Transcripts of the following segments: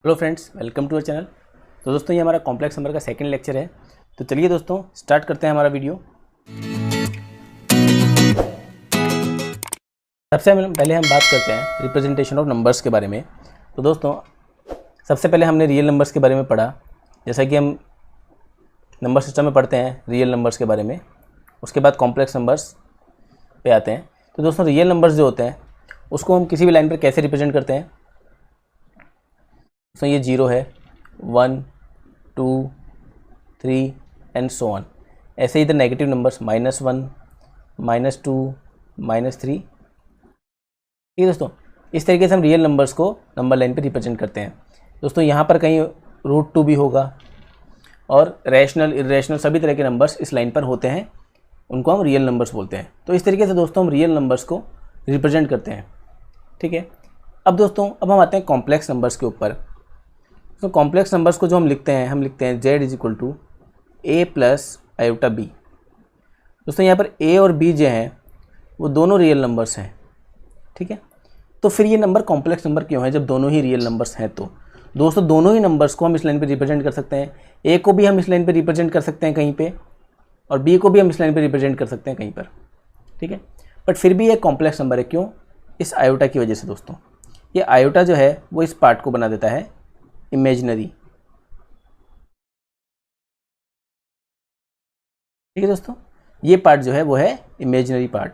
Hello friends, welcome to our channel. तो दोस्तों ये हमारा कॉम्प्लेक्स नंबर का सेकंड लेक्चर है। तो चलिए दोस्तों स्टार्ट करते हैं हमारा वीडियो। सबसे पहले हम बात करते हैं रिप्रेजेंटेशन ऑफ नंबर्स के बारे में। तो दोस्तों सबसे पहले हमने रियल नंबर्स के बारे में पढ़ा, जैसा कि हम नंबर सिस्टम में पढ़ते हैं रियल नंबर्स के बारे में। उसके बाद कॉम्प्लेक्स नंबर्स पे आते हैं। तो दोस्तों रियल नंबर्स जो होते हैं उसको हम किसी भी लाइन पर कैसे रिप्रेजेंट करते हैं। तो ये 0 है, 1, 2, 3 एंड सो ऑन। ऐसे ही इधर नेगेटिव नंबर्स -1, -2, -3। ठीक है दोस्तों, इस तरीके से हम रियल नंबर्स को नंबर लाइन पे रिप्रेजेंट करते हैं। दोस्तों यहाँ पर कहीं √2 भी होगा और रैशनल इरेशनल सभी तरह के नंबर्स इस लाइन पर होते हैं, उनको हम रियल नंबर्स बोलते हैं। तो इस तरीके से दोस्तों हम रियल नंबर्स को रिप्रेजेंट करते हैं। ठीक है, अब दोस्तों अब हम आते हैं कॉम्प्लेक्स नंबर्स के ऊपर। तो कॉम्प्लेक्स नंबर्स को जो हम लिखते हैं z = a + i/b। दोस्तों यहाँ पर a और b जो हैं वो दोनों रियल नंबर्स हैं। ठीक है, तो फिर ये नंबर कॉम्प्लेक्स नंबर क्यों है जब दोनों ही रियल नंबर्स हैं। तो दोस्तों दोनों ही नंबर्स को हम इस लाइन पे रिप्रेजेंट कर सकते हैं। a को भी हम इस लाइन पे रिप्रेजेंट कर सकते हैं कहीं पे, और b को भी हम इस लाइन पे रिप्रेजेंट कर सकते हैं कहीं पर। ठीक है, बट फिर भी ये कॉम्प्लेक्स नंबर है। क्यों? इस आयोटा की वजह से। दोस्तों ये आयोटा जो है वो इस पार्ट को बना देता है इमेजिनरी। ठीक है दोस्तों, ये पार्ट जो है वो है इमेजिनरी पार्ट।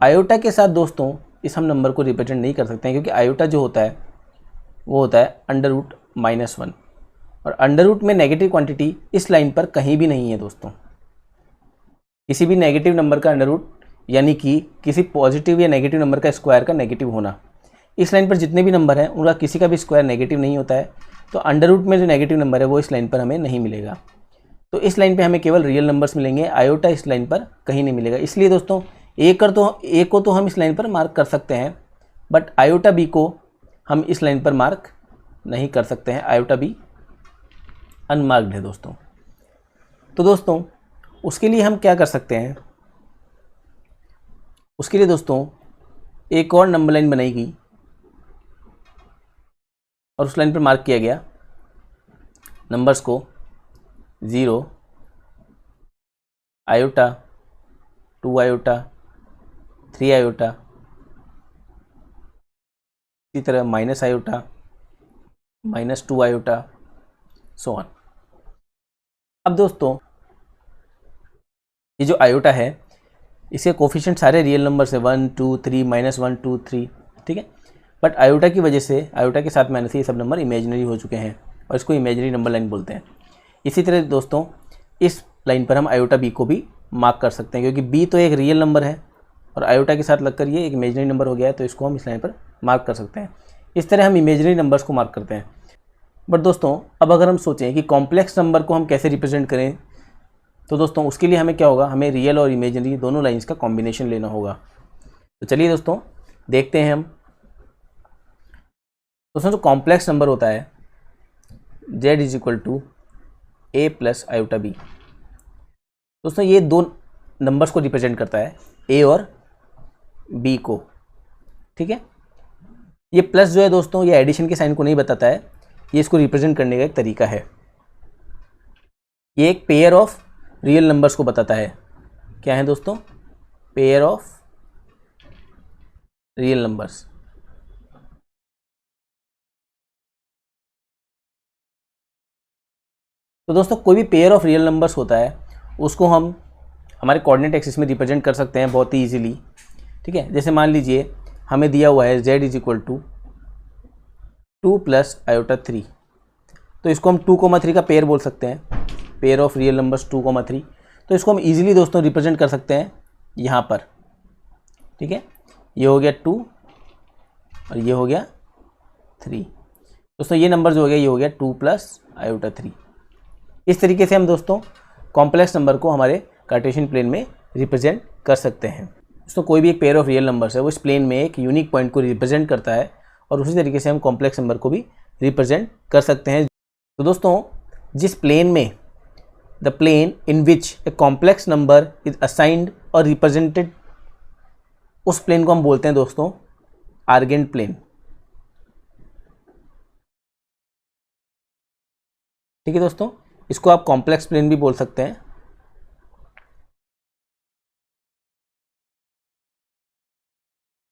आयोटा के साथ दोस्तों इस हम नंबर को रिप्रेजेंट नहीं कर सकते हैं, क्योंकि आयोटा जो होता है वो होता है √-1, और अंडर रूट में नेगेटिव क्वांटिटी इस लाइन पर कहीं भी नहीं है। दोस्तों किसी भी नेगेटिव नंबर का अंडर रूट, यानी कि किसी पॉजिटिव या नेगेटिव नंबर का स्क्वायर का नेगेटिव होना, इस लाइन पर जितने भी नंबर हैं उनका किसी का भी स्क्वायर नेगेटिव नहीं होता है। तो अंडर रूट में जो नेगेटिव नंबर है वो इस लाइन पर हमें नहीं मिलेगा। तो इस लाइन पे हमें केवल रियल नंबर्स मिलेंगे, आयोटा इस लाइन पर कहीं नहीं मिलेगा। इसलिए दोस्तों ए को तो हम इस लाइन पर मार्क कर सकते हैं, बट आयोटा बी को हम इस लाइन पर मार्क नहीं कर सकते हैं। आयोटा बी अनमार्क्ड है दोस्तों। तो दोस्तों उसके लिए हम क्या कर सकते हैं, उसके लिए दोस्तों एक और नंबर लाइन बनाई गई और उस लाइन पर मार्क किया गया नंबर्स को 0, आयोटा, 2 आयोटा, 3 आयोटा, इसी तरह -, आयोटा, -2 आयोटा, सो ऑन। अब दोस्तों ये जो आयोटा है इसके कोफिशिएंट सारे रियल नंबर है, 1, 2, 3, -1, 2, 3। ठीक है, बट आयोटा की वजह से, आयोटा के साथ मैंने से ये सब नंबर इमेजिनरी हो चुके हैं और इसको इमेजिनरी नंबर लाइन बोलते हैं। इसी तरह दोस्तों इस लाइन पर हम आयोटा बी को भी मार्क कर सकते हैं, क्योंकि बी तो एक रियल नंबर है और आयोटा के साथ लगकर ये एक इमेजिनरी नंबर हो गया है, तो इसको हम इस लाइन पर मार्क कर सकते हैं। इस तरह हम इमेजिनरी नंबर्स को मार्क करते हैं। बट दोस्तों अब अगर हम सोचें कि कॉम्प्लेक्स नंबर को हम कैसे रिप्रेजेंट करें, तो दोस्तों उसके लिए हमें क्या होगा, हमें रियल और इमेजिनरी दोनों लाइन्स का कॉम्बिनेशन लेना होगा। तो चलिए दोस्तों देखते हैं हम। दोस्तों जो कॉम्प्लेक्स नंबर होता है z = a + i/b। दोस्तों ये दो नंबर्स को रिप्रेजेंट करता है, a और b को। ठीक है, ये प्लस जो है दोस्तों ये एडिशन के साइन को नहीं बताता है, ये इसको रिप्रेजेंट करने का एक तरीका है। ये एक पेयर ऑफ रियल नंबर्स को बताता है। क्या है दोस्तों? Pair of real numbers. तो दोस्तों कोई भी पेयर ऑफ रियल नंबर्स होता है उसको हम हमारे कोऑर्डिनेट एक्सिस में रिप्रेजेंट कर सकते हैं बहुत ही इजीली। ठीक है, जैसे मान लीजिए हमें दिया हुआ है z = 2 + i/3। तो इसको हम 2, 3 का पेयर बोल सकते हैं, पेयर ऑफ रियल नंबर्स 2, 3। तो इसको हम इजीली दोस्तों रिप्रेजेंट कर सकते हैं यहाँ पर। ठीक है, ये हो गया 2 और ये हो गया 3। दोस्तों ये नंबर जो हो गया ये हो गया 2 + i/3। इस तरीके से हम दोस्तों कॉम्प्लेक्स नंबर को हमारे कार्टेशियन प्लेन में रिप्रेजेंट कर सकते हैं। दोस्तों कोई भी एक पेयर ऑफ रियल नंबर्स है वो इस प्लेन में एक यूनिक पॉइंट को रिप्रेजेंट करता है, और उसी तरीके से हम कॉम्प्लेक्स नंबर को भी रिप्रेजेंट कर सकते हैं। तो दोस्तों जिस प्लेन में, the plane in which a complex number is assigned और रिप्रेजेंटेड, उस प्लेन को हम बोलते हैं दोस्तों आर्गेंट प्लेन। ठीक है दोस्तों, इसको आप कॉम्प्लेक्स प्लेन भी बोल सकते हैं।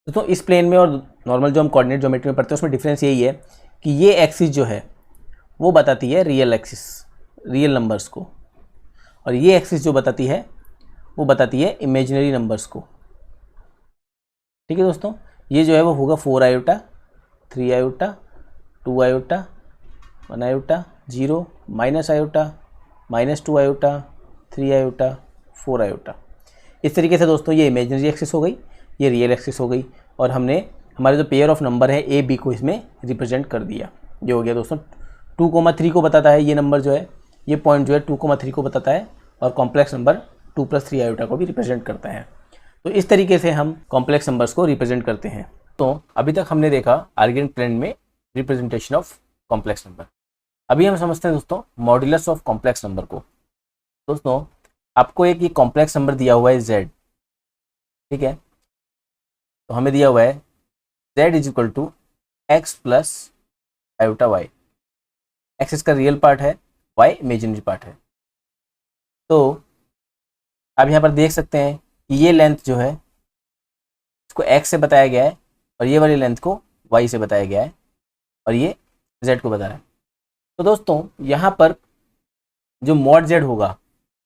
दोस्तों इस प्लेन में और नॉर्मल जो हम कोऑर्डिनेट ज्योमेट्री में पढ़ते हैं उसमें डिफरेंस यही है कि ये एक्सिस जो है वो बताती है रियल एक्सिस, रियल नंबर्स को, और ये एक्सिस जो बताती है वो बताती है इमेजिनरी नंबर्स को। ठीक है दोस्तों, ये जो है वो होगा 4 iota, 3 iota, 2 iota, 1 iota, 0, minus iota, -2 iota, 3 iota, 4 iota. इस तरीके से दोस्तों ये इमेजिनरी एक्सिस हो गई, ये रियल एक्सिस हो गई, और हमने हमारे जो पेयर ऑफ नंबर है ए बी को इसमें रिप्रेजेंट कर दिया। ये हो गया दोस्तों 2,3 को बताता है ये नंबर जो है, ये पॉइंट जो है 2,3 को बताता है, और कॉम्प्लेक्स नंबर 2 + 3 आयोटा को भी रिप्रेजेंट करता है। तो इस तरीके से हम कॉम्प्लेक्स नंबर्स को रिप्रेजेंट करते हैं। तो अभी तक हमने देखा आर्गेन प्लेन में रिप्रेजेंटेशन ऑफ कॉम्प्लेक्स नंबर। अभी हम समझते हैं दोस्तों मॉड्यूलस ऑफ कॉम्प्लेक्स नंबर को। दोस्तों आपको एक ये कॉम्प्लेक्स नंबर दिया हुआ है z, ठीक है, तो हमें दिया हुआ है z = x + iota y। x इसका रियल पार्ट है, y इमेजिनरी पार्ट है। तो आप यहाँ पर देख सकते हैं कि ये लेंथ जो है इसको x से बताया गया है, और ये वाली लेंथ को y से बताया गया है, और ये z को बता रहा है। तो दोस्तों यहाँ पर जो मॉड z होगा,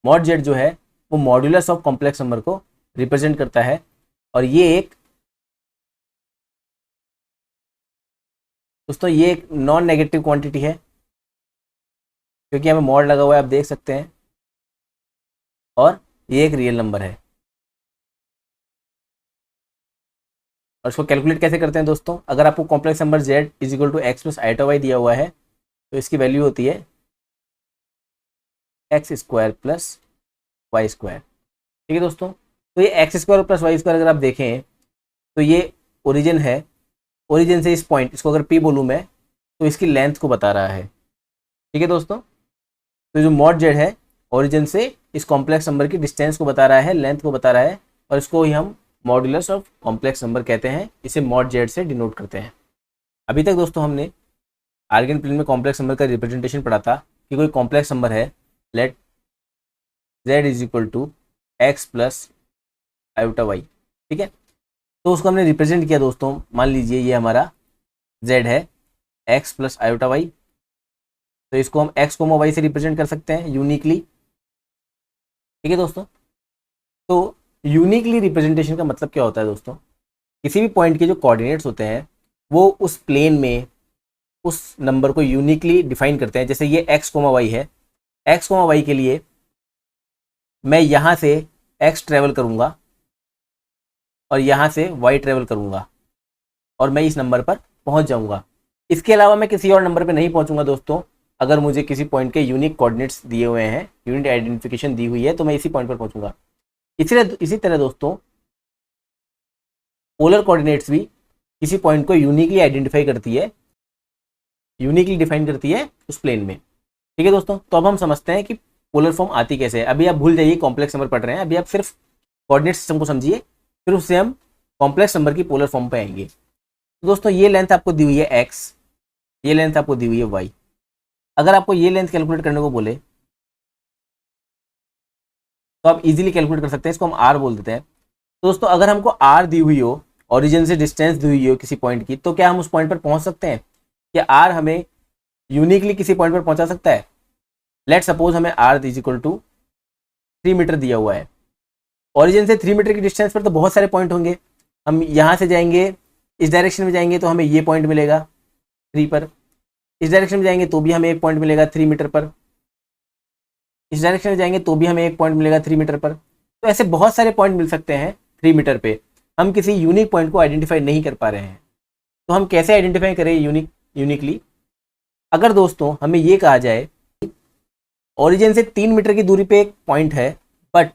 मॉड z जो है वो मॉड्यूलस ऑफ कॉम्प्लेक्स नंबर को रिप्रेजेंट करता है, और ये एक दोस्तों ये एक नॉन नेगेटिव क्वांटिटी है, क्योंकि हमें मॉड लगा हुआ है, आप देख सकते हैं, और ये एक रियल नंबर है। और इसको कैलकुलेट कैसे करते हैं दोस्तों, अगर आपको complex number z = x + iota y दिया हुआ है तो इसकी वैल्यू होती है x² + y²। ठीक है दोस्तों, तो ये x² + y² अगर आप देखें तो ये ओरिजिन है, ओरिजिन से इस पॉइंट, इसको अगर p बोलूँ मैं तो इसकी लेंथ को बता रहा है। ठीक है दोस्तों, तो जो मॉड z है ओरिजिन से इस कॉम्प्लेक्स नंबर की डिस्टेंस को बता रहा है, लेंथ को बता रहा है, और इसको ही हम मॉड्यूलस ऑफ कॉम्प्लेक्स नंबर कहते हैं, इसे मॉड z से डिनोट करते हैं। अभी तक दोस्तों हमने आर्गेन प्लेन में कॉम्प्लेक्स नंबर का रिप्रेजेंटेशन पढ़ा था कि कोई कॉम्प्लेक्स नंबर है, let z = x + iota y। ठीक है, तो उसको हमने रिप्रेजेंट किया दोस्तों, मान लीजिए ये हमारा z है x + आयोटा y, तो इसको हम x, y से रिप्रेजेंट कर सकते हैं यूनिकली। ठीक है दोस्तों, तो यूनिकली रिप्रेजेंटेशन का मतलब क्या होता है दोस्तों, किसी भी पॉइंट के जो कोऑर्डिनेट्स होते हैं वो उस प्लेन में उस नंबर को यूनिकली डिफाइन करते हैं। जैसे ये x, y है, x, y के लिए मैं यहाँ से x ट्रेवल करूँगा और यहाँ से y ट्रेवल करूँगा, और मैं इस नंबर पर पहुँच जाऊँगा। इसके अलावा मैं किसी और नंबर पर नहीं पहुँचूँगा दोस्तों। अगर मुझे किसी पॉइंट के यूनिक कोऑर्डिनेट्स दिए हुए हैं, यूनिक आइडेंटिफिकेशन दी हुई है, तो मैं इसी पॉइंट पर पहुँचूँगा। इसी तरह दोस्तों पोलर कोऑर्डिनेट्स भी किसी पॉइंट को यूनिकली आइडेंटिफाई करती है, यूनिकली डिफाइन करती है उस प्लेन में। ठीक है दोस्तों, तो अब हम समझते हैं कि पोलर फॉर्म आती कैसे है। अभी आप भूल जाइए कॉम्प्लेक्स नंबर पढ़ रहे हैं, अभी आप सिर्फ कोऑर्डिनेट सिस्टम को समझिए, फिर उससे हम कॉम्प्लेक्स नंबर की पोलर फॉर्म पे आएंगे। तो दोस्तों ये लेंथ आपको दी हुई है x, ये लेंथ आपको दी हुई है y। अगर आपको ये लेंथ कैलकुलेट करने को बोले तो आप इजीली कैलकुलेट कर सकते हैं, इसको हम r बोल देते हैं। तो दोस्तों अगर हमको r दी हुई हो, ओरिजिन से डिस्टेंस दी हुई हो किसी पॉइंट की, तो क्या हम उस पॉइंट पर पहुंच सकते हैं? क्या r हमें यूनिकली किसी पॉइंट पर पहुंचा सकता है? लेट सपोज हमें r = 3 मीटर दिया हुआ है, ओरिजिन से 3 मीटर की डिस्टेंस पर तो बहुत सारे पॉइंट होंगे। हम यहाँ से जाएंगे, इस डायरेक्शन में जाएंगे तो हमें ये पॉइंट मिलेगा 3 पर, इस डायरेक्शन में जाएंगे तो भी हमें एक पॉइंट मिलेगा 3 मीटर पर, इस डायरेक्शन में जाएंगे तो भी हमें एक पॉइंट मिलेगा 3 मीटर पर। तो ऐसे बहुत सारे पॉइंट मिल सकते हैं 3 मीटर पे। हम किसी यूनिक पॉइंट को आइडेंटिफाई नहीं कर पा रहे हैं, तो हम कैसे आइडेंटिफाई करें यूनिकली? अगर दोस्तों हमें ये कहा जाए ओरिजिन से 3 मीटर की दूरी पे एक पॉइंट है, बट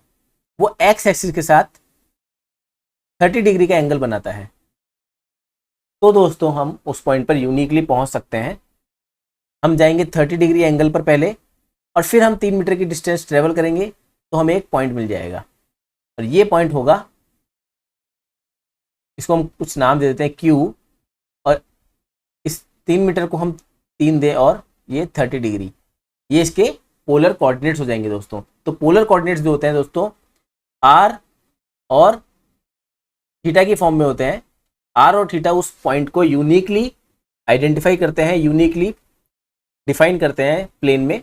वो एक्स एक्सिस के साथ 30 डिग्री का एंगल बनाता है, तो दोस्तों हम उस पॉइंट पर यूनिकली पहुंच सकते हैं। हम जाएंगे 30 डिग्री एंगल पर पहले, और फिर हम 3 मीटर की डिस्टेंस ट्रेवल करेंगे तो हमें एक पॉइंट मिल जाएगा, और ये पॉइंट होगा, इसको हम कुछ नाम दे देते हैं Q, और इस 3 मीटर को हम 3 दें और ये 30 डिग्री, ये इसके पोलर कोऑर्डिनेट्स हो जाएंगे दोस्तों। तो पोलर कोऑर्डिनेट्स जो होते हैं दोस्तों आर और थीटा की फॉर्म में होते हैं। आर और थीटा उस पॉइंट को यूनिकली आइडेंटिफाई करते हैं, यूनिकली डिफाइन करते हैं प्लेन में,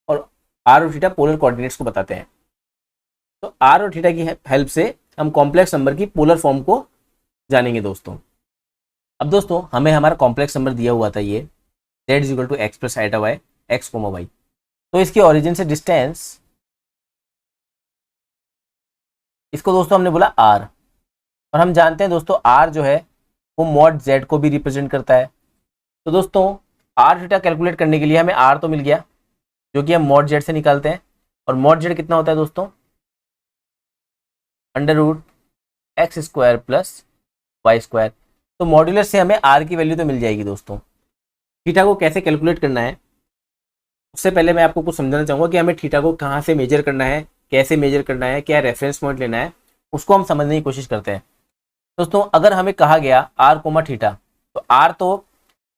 और आर और थीटा पोलर कोऑर्डिनेट्स को बताते हैं। तो आर और थीटा की हेल्प से हम कॉम्प्लेक्स नंबर की पोलर फॉर्म को जानेंगे दोस्तों। अब दोस्तों हमें हमारा कॉम्प्लेक्स नंबर दिया हुआ था ये z equal to x plus iota y x comma y. तो इसकी ओरिजिन से डिस्टेंस, इसको दोस्तों हमने बोला r, और हम जानते हैं दोस्तों r जो है वो मॉड z को भी रिप्रेजेंट करता है। तो दोस्तों r थीटा कैलकुलेट करने के लिए हमें r तो मिल गया जो कि हम मॉड z से निकालते हैं, और मॉड z कितना होता है दोस्तों under root x square plus y square. तो मॉड्यूलस से हमें r की वैल्यू तो मिल जाएगी दोस्तों। थीटा को कैसे कैलकुलेट करना है उससे पहले मैं आपको कुछ समझाना चाहूँगा कि हमें थीटा को कहाँ से मेजर करना है, कैसे मेजर करना है, क्या रेफरेंस पॉइंट लेना है, उसको हम समझने की कोशिश करते हैं दोस्तों। अगर हमें कहा गया r कोमा थीटा, तो r तो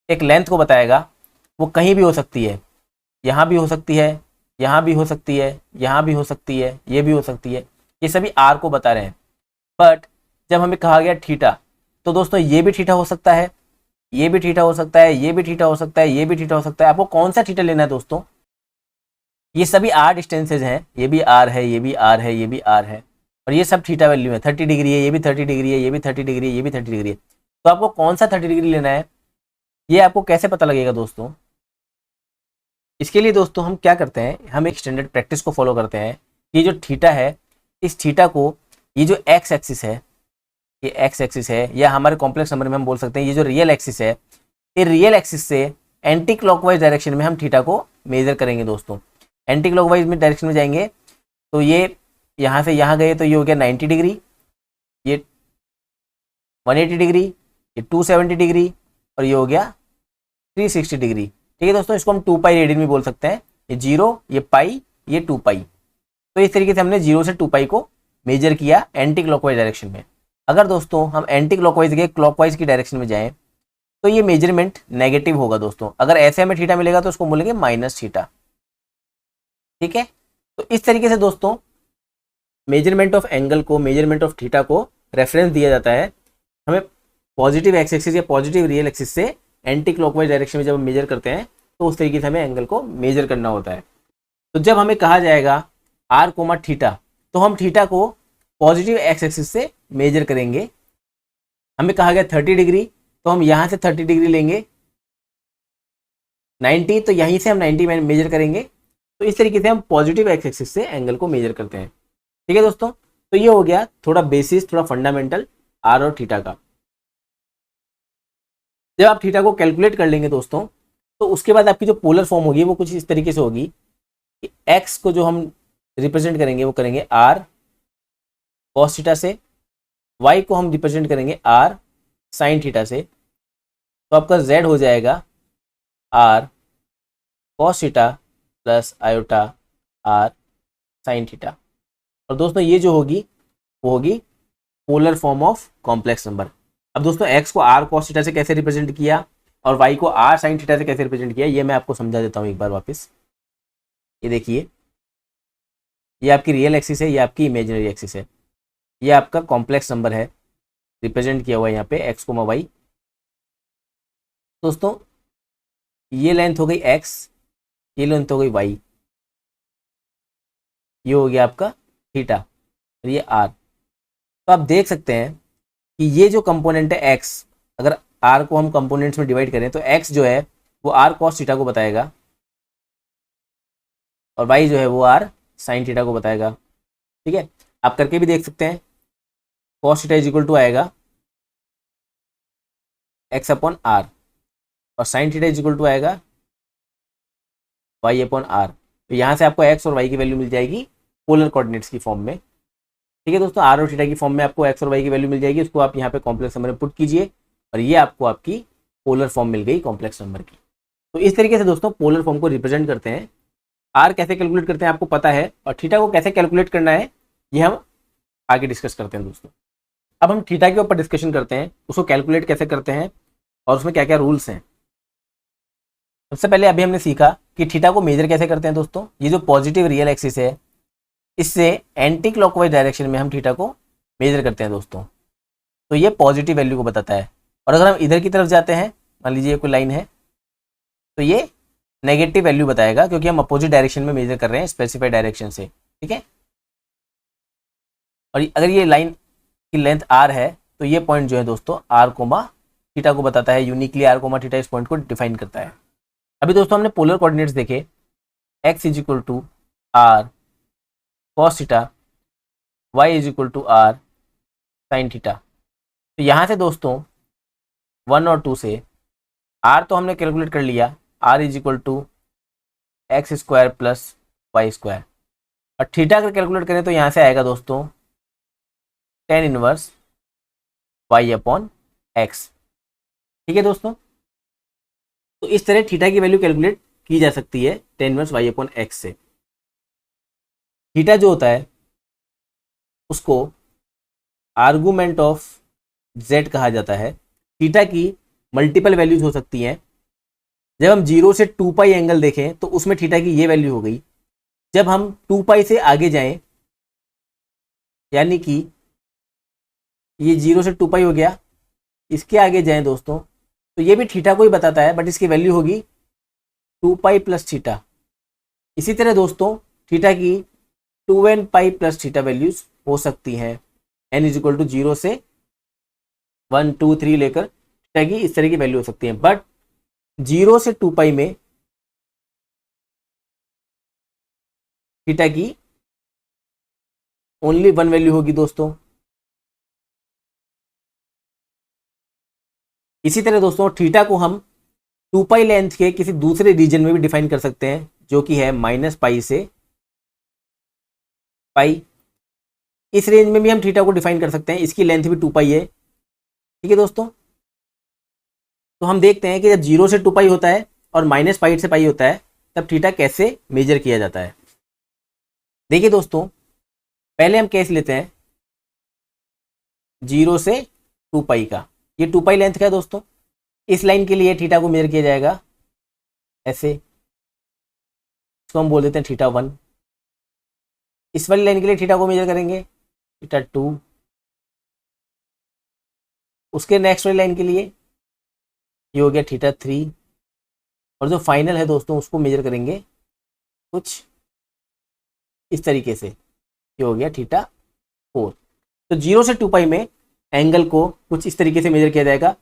एक लेंथ को बताएगा, वो कहीं भी हो सकती है, यहाँ भी हो सकती है, यहाँ भी हो सकती है, यहाँ भी हो सकती है, ये भी हो सकती है, ये सभी r को बता रहे हैं। बट जब हमें कहा गया थीटा, तो दोस्तों ये भी थीटा हो सकता है, ये भी थीटा हो सकता है, ये भी थीटा हो सकता है, ये भी थीटा हो सकता है। आपको कौन सा थीटा लेना है दोस्तों? ये सभी r डिस्टेंसेज हैं, ये भी r है, ये भी r है, ये भी r है, और ये सब थीटा वैल्यू है। 30 डिग्री है, ये भी 30 डिग्री है, ये भी 30 डिग्री है, ये भी 30 डिग्री है। तो आपको कौन सा 30 डिग्री लेना है ये आपको कैसे पता लगेगा दोस्तों? इसके लिए दोस्तों हम क्या करते हैं, हम एक स्टैंडर्ड प्रैक्टिस को फॉलो करते हैं। ये जो थीटा है, इस थीटा को, ये जो एक्स एक्सिस है, ये एक्स एक्सिस है, या हमारे कॉम्प्लेक्स नंबर में हम बोल सकते हैं ये जो रियल एक्सिस है, ये रियल एक्सिस से एंटी क्लॉकवाइज डायरेक्शन में हम थीटा को मेजर करेंगे दोस्तों। एंटी क्लॉकवाइज में डायरेक्शन में जाएंगे तो ये यहाँ से यहाँ गए तो ये हो गया 90 डिग्री, ये 180 डिग्री, ये 270 डिग्री, और ये हो गया 360 डिग्री। ठीक है दोस्तों, इसको हम 2 पाई रेडियन में बोल सकते हैं। ये 0, ये पाई, ये 2 पाई। तो इस तरीके से हमने 0 से 2 पाई को मेजर किया एंटी क्लॉकवाइज डायरेक्शन में। अगर दोस्तों हम एंटी क्लॉकवाइज के क्लॉकवाइज की डायरेक्शन में जाएं तो ये मेजरमेंट नेगेटिव होगा दोस्तों। अगर ऐसे हमें थीटा मिलेगा तो उसको बोलेंगे माइनस थीटा। ठीक है, तो इस तरीके से दोस्तों मेजरमेंट ऑफ एंगल को, मेजरमेंट ऑफ थीटा को रेफरेंस दिया जाता है। हमें पॉजिटिव एक्स एक्सिस या पॉजिटिव रियल एक्सिस से एंटी क्लॉकवाइज डायरेक्शन में जब हम मेजर करते हैं तो उस तरीके से हमें एंगल को मेजर करना होता है। तो जब हमें कहा जाएगा r कोमा थीटा, तो हम थीटा को पॉजिटिव एक्स एक्सिस से मेजर करेंगे। हमें कहा गया 30 डिग्री, तो हम यहाँ से 30 डिग्री लेंगे। 90, तो यहीं से हम 90 मेजर करेंगे। तो इस तरीके से हम पॉजिटिव एक्स एक्सिस से एंगल को मेजर करते हैं। ठीक है दोस्तों, तो ये हो गया थोड़ा बेसिस, थोड़ा फंडामेंटल आर और थीटा का। जब आप थीटा को कैलकुलेट कर लेंगे दोस्तों, तो उसके बाद आपकी जो पोलर फॉर्म होगी वो कुछ इस तरीके से होगी कि एक्स को जो हम रिप्रेजेंट करेंगे वो करेंगे आर कॉस थीटा से, y को हम रिप्रेजेंट करेंगे r साइन थीटा से। तो आपका z हो जाएगा r cos theta plus iota r sine theta. और दोस्तों ये जो होगी वो होगी polar form of complex number. अब दोस्तों x को r कॉस थीटा से कैसे रिप्रेजेंट किया और y को r साइन थीटा से कैसे रिप्रेजेंट किया, ये मैं आपको समझा देता हूँ एक बार वापस। ये देखिए, ये आपकी रियल एक्सिस है, ये आपकी इमेजिनरी एक्सिस है, ये आपका कॉम्प्लेक्स नंबर है, रिप्रेजेंट किया हुआ है यहाँ पे x कोमा y। दोस्तों ये लेंथ हो गई x, ये लेंथ हो गई y, ये हो गया आपका थीटा और ये r। तो आप देख सकते हैं कि ये जो कंपोनेंट है x, अगर r को हम कंपोनेंट्स में डिवाइड करें तो x जो है वो r cos थीटा को बताएगा और y जो है वो r sin थीटा को बताएगा। ठीक है, आप करके भी देख सकते हैं। cos theta is equal to आएगा x अपॉन r और sin theta is equal to आएगा y अपॉन r। तो यहाँ से आपको x और y की वैल्यू मिल जाएगी पोलर कोऑर्डिनेट्स की फॉर्म में। ठीक है दोस्तों, r और थीटा की फॉर्म में आपको x और y की वैल्यू मिल जाएगी, उसको आप यहाँ पे कॉम्प्लेक्स नंबर में पुट कीजिए और ये आपको आपकी पोलर फॉर्म मिल गई कॉम्प्लेक्स नंबर की। तो इस तरीके से दोस्तों पोलर फॉर्म को रिप्रेजेंट करते हैं। r कैसे कैलकुलेट करते हैं आपको पता है, और थीटा को कैसे कैलकुलेट करना है ये हम आगे डिस्कस करते हैं दोस्तों। अब हम थीटा के ऊपर डिस्कशन करते हैं, उसको कैलकुलेट कैसे करते हैं और उसमें क्या क्या रूल्स हैं। सबसे पहले अभी हमने सीखा कि थीटा को मेजर कैसे करते हैं दोस्तों। ये जो पॉजिटिव रियल एक्सिस है इससे एंटी क्लॉकवाइज डायरेक्शन में हम थीटा को मेजर करते हैं दोस्तों। तो ये पॉजिटिव वैल्यू को बताता है। और अगर हम इधर की तरफ जाते हैं, मान लीजिए कोई लाइन है, तो ये नेगेटिव वैल्यू बताएगा क्योंकि हम अपोजिट डायरेक्शन में मेजर कर रहे हैं स्पेसिफाइड डायरेक्शन से, ठीक है। और अगर ये लाइन की लेंथ r है तो ये पॉइंट जो है दोस्तों r कोमा थीटा को बताता है, यूनिकली r कोमा थीटा इस पॉइंट को डिफाइन करता है। अभी दोस्तों हमने पोलर कोऑर्डिनेट्स देखे, x is equal to r cos theta, y is equal to r sin theta. तो यहाँ से दोस्तों 1 और 2 से r तो हमने कैलकुलेट कर लिया, r is equal to x square plus y square. और थीटा अगर कैलकुलेट करें तो यहाँ से आएगा दोस्तों tan inverse y upon x, ठीक है दोस्तों। तो इस तरह थीटा की वैल्यू कैलकुलेट की जा सकती है tan inverse y upon x से। थीटा जो होता है उसको आर्गुमेंट ऑफ z कहा जाता है। थीटा की मल्टीपल वैल्यूज हो सकती हैं। जब हम 0 से 2 पाई एंगल देखें तो उसमें थीटा की ये वैल्यू हो गई। जब हम 2 पाई से आगे जाएं, यानी कि ये 0 से 2 पाई हो गया, इसके आगे जाएं दोस्तों तो ये भी थीटा को ही बताता है, बट इसकी वैल्यू होगी 2 पाई प्लस थीटा। इसी तरह दोस्तों थीटा की 2n pi plus theta values हो सकती हैं। n इज इक्वल टू 0 से 1 2 3 लेकर थीटा की इस तरह की वैल्यू हो सकती है। बट 0 से 2 पाई में थीटा की ओनली 1 वैल्यू होगी दोस्तों। इसी तरह दोस्तों थीटा को हम 2 पाई लेंथ के किसी दूसरे रीजन में भी डिफाइन कर सकते हैं, जो कि है माइनस पाई से पाई। इस रेंज में भी हम थीटा को डिफाइन कर सकते हैं, इसकी लेंथ भी 2 पाई है, ठीक है दोस्तों। तो हम देखते हैं कि जब 0 से 2 पाई होता है और माइनस पाई से पाई होता है तब थीटा कैसे मेजर किया जाता है। देखिए दोस्तों, पहले हम केस लेते हैं 0 से 2 पाई का। ये 2 पाई लेंथ का है दोस्तों। इस लाइन के लिए थीटा को मेजर किया जाएगा ऐसे, इसको हम बोल देते हैं थीटा 1। इस वाली लाइन के लिए थीटा को मेजर करेंगे थीटा 2। उसके नेक्स्ट वाली लाइन के लिए ये हो गया थीटा 3। और जो फाइनल है दोस्तों उसको मेजर करेंगे कुछ इस तरीके से, ये हो गया थीटा 4। तो 0 से 2 पाई में एंगल को कुछ इस तरीके से मेजर किया जाएगा।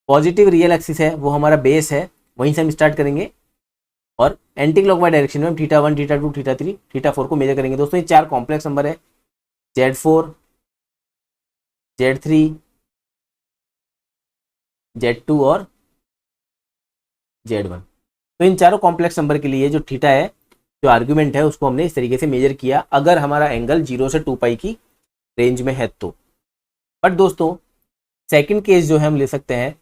पॉजिटिव रियल एक्सिस है वो हमारा बेस है, वहीं से हम स्टार्ट करेंगे और एंटी क्लॉकवाइज डायरेक्शन में हम थीटा 1 थीटा 2 थीटा 3 थीटा 4 को मेजर करेंगे। दोस्तों ये 4 कॉम्प्लेक्स नंबर है, Z4 Z3 Z2 और Z1। तो इन चारों कॉम्प्लेक्स नंबर के लिए जो थीटा है, जो आर्ग्यूमेंट है, उसको हमने इस तरीके से मेजर किया अगर हमारा एंगल 0 से 2 पाई की रेंज में है तो। बट दोस्तों सेकंड केस जो है हम ले सकते हैं,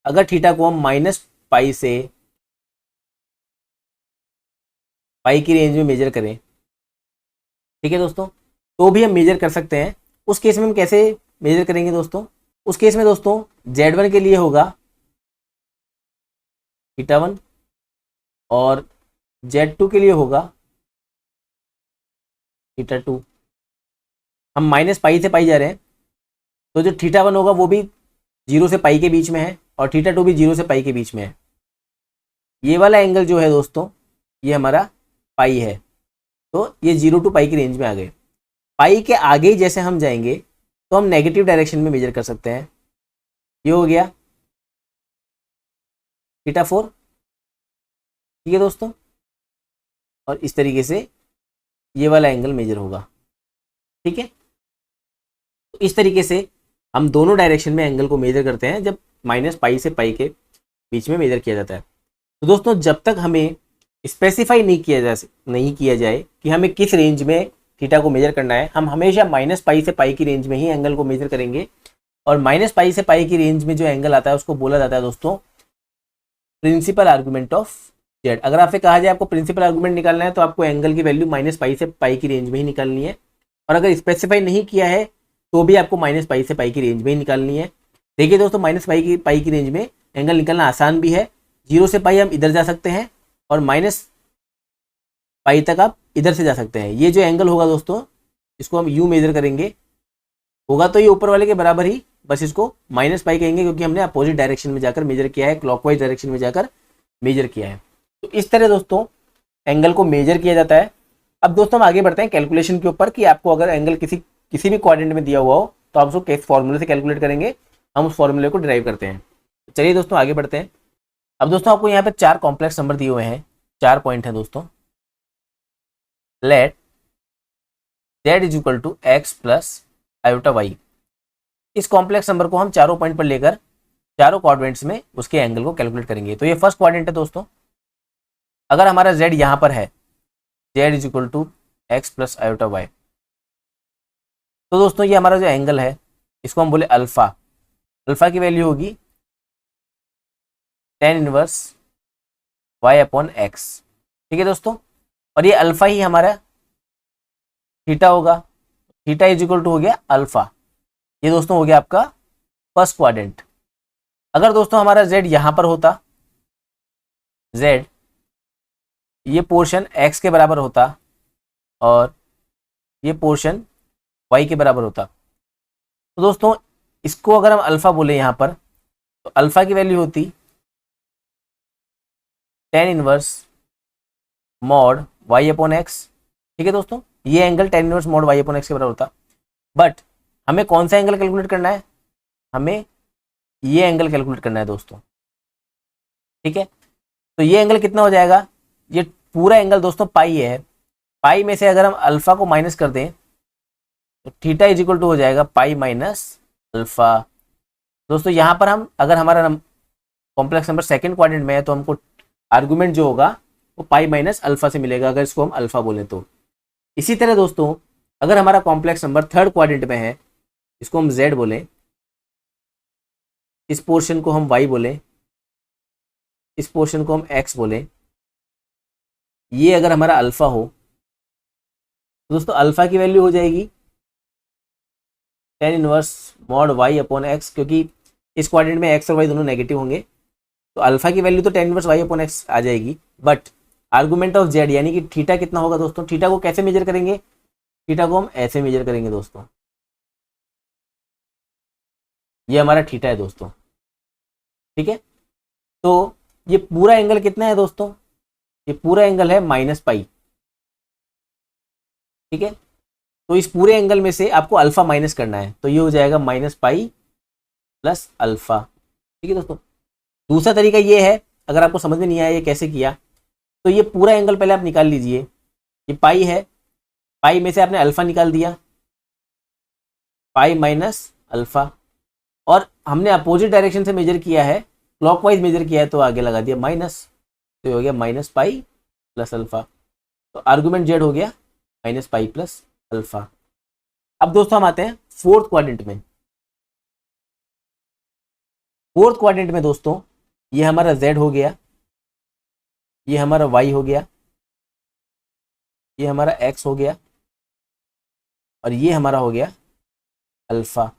अगर थीटा को हम माइनस पाई से पाई की रेंज में मेजर करें, ठीक है दोस्तों, तो भी हम मेजर कर सकते हैं। उस केस में हम कैसे मेजर करेंगे दोस्तों? उस केस में दोस्तों Z1 के लिए होगा थीटा 1 और Z2 के लिए होगा थीटा 2। हम माइनस पाई से पाई जा रहे हैं, तो जो थीटा 1 होगा वो भी 0 से पाई के बीच में है और थीटा 2 भी 0 से पाई के बीच में है। ये वाला एंगल जो है दोस्तों ये हमारा पाई है, तो ये 0 टू पाई की रेंज में आ गए। पाई के आगे ही जैसे हम जाएंगे तो हम नेगेटिव डायरेक्शन में मेजर कर सकते हैं। ये हो गया थीटा 4, ठीक है दोस्तों। और इस तरीके से ये वाला एंगल मेजर होगा, ठीक है। तो इस तरीके से हम दोनों डायरेक्शन में एंगल को मेजर करते हैं जब माइनस पाई से पाई के बीच में मेजर किया जाता है। तो दोस्तों जब तक हमें स्पेसिफाई नहीं किया जाए कि हमें किस रेंज में थीटा को मेजर करना है, हम हमेशा माइनस पाई से पाई की रेंज में ही एंगल को मेजर करेंगे। और माइनस पाई से पाई की रेंज में जो एंगल आता है उसको बोला जाता है दोस्तों प्रिंसिपल आर्गुमेंट ऑफ जेड। अगर आपसे कहा जाए आपको प्रिंसिपल आर्गुमेंट निकालना है तो आपको एंगल की वैल्यू माइनस पाई से पाई की रेंज में ही निकालनी है। और अगर स्पेसिफाई नहीं किया है तो भी आपको माइनस पाई से पाई की रेंज में ही निकालनी है। देखिए दोस्तों, माइनस पाई की रेंज में एंगल निकालना आसान भी है। 0 से पाई हम इधर जा सकते हैं और माइनस पाई तक आप इधर से जा सकते हैं। ये जो एंगल होगा दोस्तों, इसको हम यू मेजर करेंगे, होगा तो ये ऊपर वाले के बराबर ही, बस इसको माइनस पाई कहेंगे क्योंकि हमने अपोजिट डायरेक्शन में जाकर मेजर किया है, क्लॉकवाइज डायरेक्शन में जाकर मेजर किया है। तो इस तरह दोस्तों एंगल को मेजर किया जाता है। अब दोस्तों हम आगे बढ़ते हैं कैलकुलेशन के ऊपर कि आपको अगर एंगल किसी भी क्वाड्रेंट में दिया हुआ हो तो आप उसको किस फॉर्मूले से कैलकुलेट करेंगे, हम उस फॉर्मूले को डिराइव करते हैं। चलिए दोस्तों आगे बढ़ते हैं। अब दोस्तों आपको यहाँ पे 4 कॉम्प्लेक्स नंबर दिए हुए हैं, 4 पॉइंट हैं दोस्तों। Let z is equal to x plus iota y. इस कॉम्प्लेक्स नंबर को हम चारों पॉइंट पर लेकर चारों क्वाड्रेंट्स में उसके एंगल को कैलकुलेट करेंगे। तो ये फर्स्ट क्वाड्रेंट है दोस्तों। अगर हमारा z यहाँ पर है, z is equal to x plus iota y, तो दोस्तों ये हमारा जो एंगल है इसको हम बोले अल्फा। अल्फा की वैल्यू होगी tan inverse y upon x. ठीक है दोस्तों, और ये अल्फा ही हमारा थीटा होगा। थीटा इज इक्वल टू हो गया अल्फा। ये दोस्तों हो गया आपका फर्स्ट क्वाड्रेंट। अगर दोस्तों हमारा z यहाँ पर होता, z ये पोर्शन x के बराबर होता और ये पोर्शन y के बराबर होता, तो दोस्तों इसको अगर हम अल्फा बोले यहाँ पर, तो अल्फा की वैल्यू होती tan inverse mod y upon x. ठीक है दोस्तों, ये angle tan inverse mod y upon x के बराबर होता। बट हमें कौन सा एंगल कैलकुलेट करना है, हमें ये एंगल कैलकुलेट करना है दोस्तों। ठीक है, तो ये एंगल कितना हो जाएगा, ये पूरा एंगल दोस्तों पाई है। पाई में से अगर हम अल्फा को माइनस कर दें तो थीटा इज इक्वल टू हो जाएगा पाई माइनस अल्फा। दोस्तों यहाँ पर हम अगर हमारा कॉम्प्लेक्स नंबर सेकंड क्वाड्रेंट में है तो हमको आर्गुमेंट जो होगा वो पाई माइनस अल्फा से मिलेगा, अगर इसको हम अल्फा बोलें तो। इसी तरह दोस्तों अगर हमारा कॉम्प्लेक्स नंबर थर्ड क्वाड्रेंट में है, इसको हम z बोलें, इस पोर्शन को हम y बोलें, इस पोर्शन को हम x बोलें, ये अगर हमारा अल्फा हो तो दोस्तों अल्फा की वैल्यू हो जाएगी tan inverse mod y upon x, क्योंकि इस क्वाड्रेंट में x और y दोनों नेगेटिव होंगे, तो अल्फा की वैल्यू तो tan inverse y upon x आ जाएगी। बट आर्गुमेंट ऑफ z यानी कि थीटा कितना होगा दोस्तों, थीटा को कैसे मेजर करेंगे, थीटा को हम ऐसे मेजर करेंगे दोस्तों। ये हमारा थीटा है दोस्तों। ठीक है, तो ये पूरा एंगल कितना है दोस्तों, ये पूरा एंगल है माइनस पाई। ठीक है, तो इस पूरे एंगल में से आपको अल्फा माइनस करना है, तो ये हो जाएगा माइनस पाई प्लस अल्फा। ठीक है दोस्तों, दूसरा तरीका ये है, अगर आपको समझ में नहीं आया ये कैसे किया, तो ये पूरा एंगल पहले आप निकाल लीजिए। ये पाई है, पाई में से आपने अल्फा निकाल दिया, पाई माइनस अल्फा, और हमने अपोजिट डायरेक्शन से मेजर किया है, क्लॉकवाइज मेजर किया है, तो आगे लगा दिया माइनस, तो हो गया माइनस पाई प्लस अल्फा। तो आर्गुमेंट जेड हो गया माइनस पाई प्लस अल्फा। अब दोस्तों हम आते हैं फोर्थ क्वाड्रेंट में। फोर्थ क्वाड्रेंट में दोस्तों ये हमारा z हो गया, ये हमारा y हो गया, ये हमारा x हो गया, और ये हमारा हो गया अल्फा।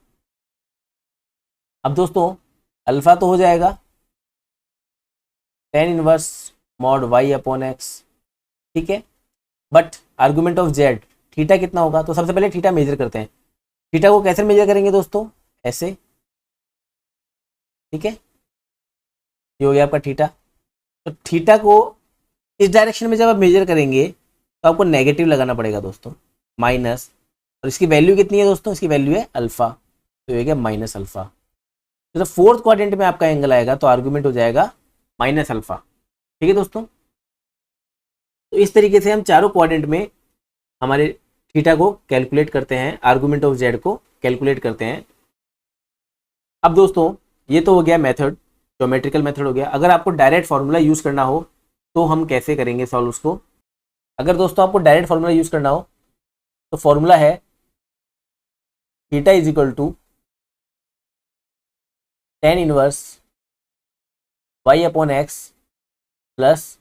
अब दोस्तों अल्फा तो हो जाएगा tan inverse mod y upon x. ठीक है, but argument of z theta कितना होगा, तो सबसे पहले थीटा मेजर करते हैं। थीटा को कैसे मेजर करेंगे दोस्तों, ऐसे। ठीक है, ये हो गया आपका थीटा। तो थीटा को इस डायरेक्शन में जब आप मेजर करेंगे तो आपको नेगेटिव लगाना पड़ेगा दोस्तों, माइनस, और इसकी वैल्यू कितनी है दोस्तों, इसकी वैल्यू है अल्फा, तो ये हो गया माइनस अल्फा। तो फोर्थ क्वाड्रेंट में आपका एंगल आएगा तो आर्गुमेंट हो जाएगा माइनस अल्फा। ठीक है दोस्तों, तो इस तरीके से हम चारों क्वाड्रेंट में हमारे थीटा को कैलकुलेट करते हैं, आर्गुमेंट ऑफ जेड को कैलकुलेट करते हैं। अब दोस्तों ये तो हो गया मेथड, ज्योमेट्रिकल मेथड हो गया। अगर आपको डायरेक्ट फार्मूला यूज़ करना हो तो हम कैसे करेंगे सॉल्व उसको। अगर दोस्तों आपको डायरेक्ट फार्मूला यूज़ करना हो तो फॉर्मूला है theta is equal to tan inverse y upon x plus